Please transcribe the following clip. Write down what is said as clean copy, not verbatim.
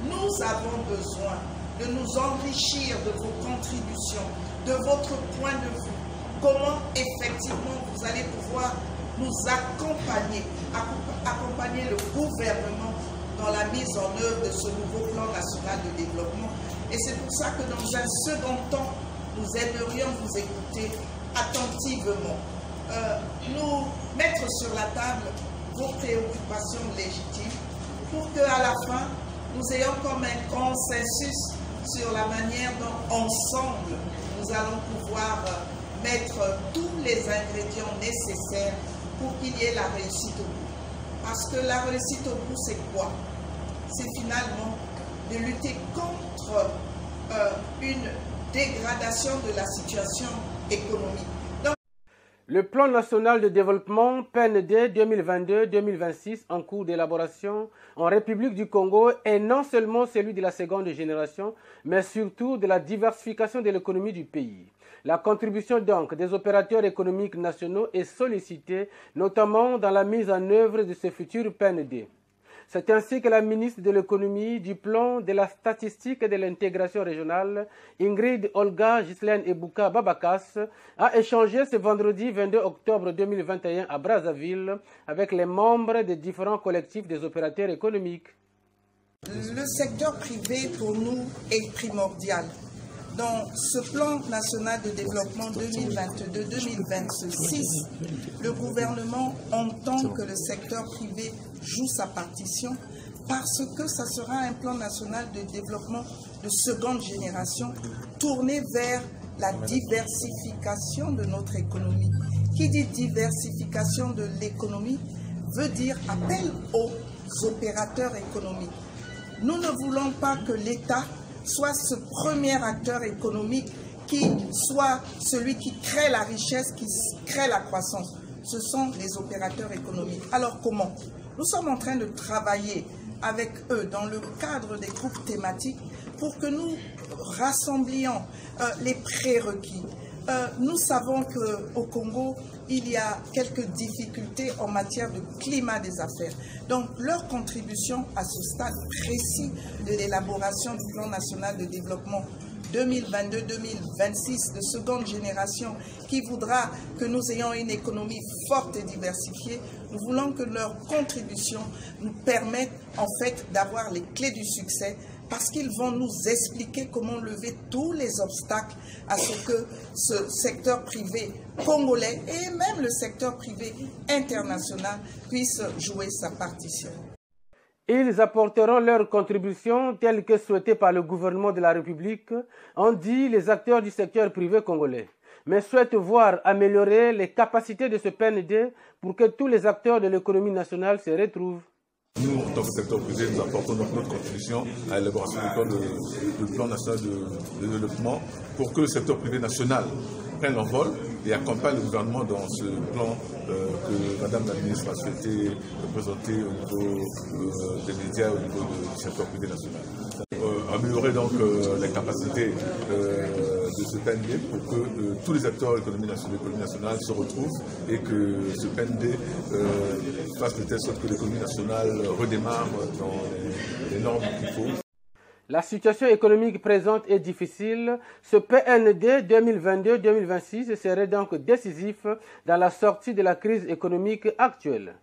Nous avons besoin de nous enrichir de vos contributions, de votre point de vue. Comment effectivement vous allez pouvoir nous accompagner le gouvernement dans la mise en œuvre de ce nouveau plan national de développement. Et c'est pour ça que dans un second temps, nous aimerions vous écouter attentivement, nous mettre sur la table vos préoccupations légitimes pour qu'à la fin, nous ayons comme un consensus sur la manière dont ensemble nous allons pouvoir mettre tous les ingrédients nécessaires pour qu'il y ait la réussite au bout. Parce que la réussite au bout, c'est quoi? C'est finalement de lutter contre une dégradation de la situation économique. Donc, le plan national de développement PND 2022-2026 en cours d'élaboration en République du Congo est non seulement celui de la seconde génération, mais surtout de la diversification de l'économie du pays. La contribution donc des opérateurs économiques nationaux est sollicitée, notamment dans la mise en œuvre de ce futur PND. C'est ainsi que la ministre de l'économie, du plan, de la statistique et de l'intégration régionale, Ingrid Olga Ghislaine Ebouka Babakas, a échangé ce vendredi 22 octobre 2021 à Brazzaville avec les membres des différents collectifs des opérateurs économiques. Le secteur privé pour nous est primordial. Dans ce plan national de développement 2022-2026, le gouvernement entend que le secteur privé joue sa partition parce que ça sera un plan national de développement de seconde génération tourné vers la diversification de notre économie. Qui dit diversification de l'économie veut dire appel aux opérateurs économiques. Nous ne voulons pas que l'État soit ce premier acteur économique qui soit celui qui crée la richesse, qui crée la croissance. Ce sont les opérateurs économiques. Alors comment? Nous sommes en train de travailler avec eux dans le cadre des groupes thématiques pour que nous rassemblions les prérequis. Nous savons qu'au Congo, il y a quelques difficultés en matière de climat des affaires. Donc, leur contribution à ce stade précis de l'élaboration du plan national de développement 2022-2026 de seconde génération qui voudra que nous ayons une économie forte et diversifiée, nous voulons que leur contribution nous permette en fait d'avoir les clés du succès parce qu'ils vont nous expliquer comment lever tous les obstacles à ce que ce secteur privé congolais et même le secteur privé international puisse jouer sa partition. Ils apporteront leur contribution telle que souhaitée par le gouvernement de la République, ont dit les acteurs du secteur privé congolais, mais souhaitent voir améliorer les capacités de ce PND pour que tous les acteurs de l'économie nationale se retrouvent. Nous, en tant que secteur privé, nous apportons donc notre contribution à l'élaboration du plan national de développement pour que le secteur privé national prenne l'envol et accompagne le gouvernement dans ce plan que Madame la ministre a souhaité présenter au niveau des médias, au niveau du secteur privé national. Améliorer donc les capacités de ce PND pour que tous les acteurs de l'économie nationale se retrouvent et que ce PND fasse de telle sorte que l'économie nationale redémarre dans les normes qu'il faut. La situation économique présente est difficile. Ce PND 2022-2026 serait donc décisif dans la sortie de la crise économique actuelle.